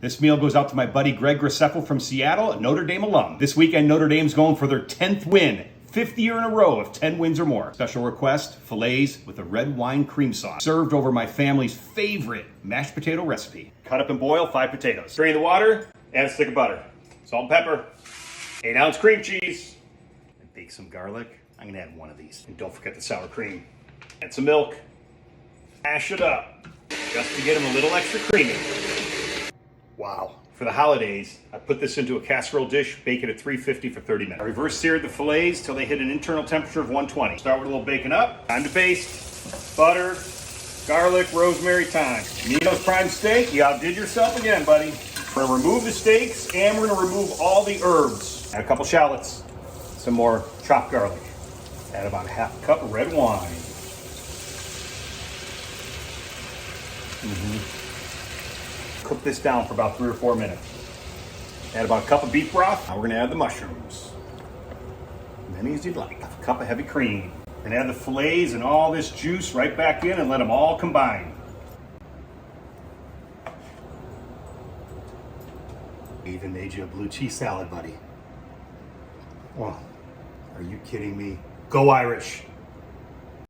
This meal goes out to my buddy Greg Graceffel from Seattle, a Notre Dame alum. This weekend, Notre Dame's going for their 10th win. 5th year in a row of 10 wins or more. Special request, fillets with a red wine cream sauce. Served over my family's favorite mashed potato recipe. Cut up and boil 5 potatoes. Drain the water, add a stick of butter. Salt and pepper. 8-ounce cream cheese. And bake some garlic. I'm gonna add 1 of these. And don't forget the sour cream. Add some milk. Mash it up, just to get them a little extra creamy. Wow. For the holidays, I put this into a casserole dish, bake it at 350 for 30 minutes. I reverse seared the fillets till they hit an internal temperature of 120. Start with a little bacon up. Time to baste. Butter, garlic, rosemary, thyme. Nino's prime steak, you outdid yourself again, buddy. We're gonna remove the steaks and we're gonna remove all the herbs. Add a couple shallots, some more chopped garlic. Add about a half cup of red wine. Cook this down for about 3 or 4 minutes. Add about a cup of beef broth. Now we're gonna add the mushrooms. Many as you'd like. A cup of heavy cream. And add the fillets and all this juice right back in and let them all combine. Even made you a blue cheese salad, buddy. Oh, are you kidding me? Go Irish.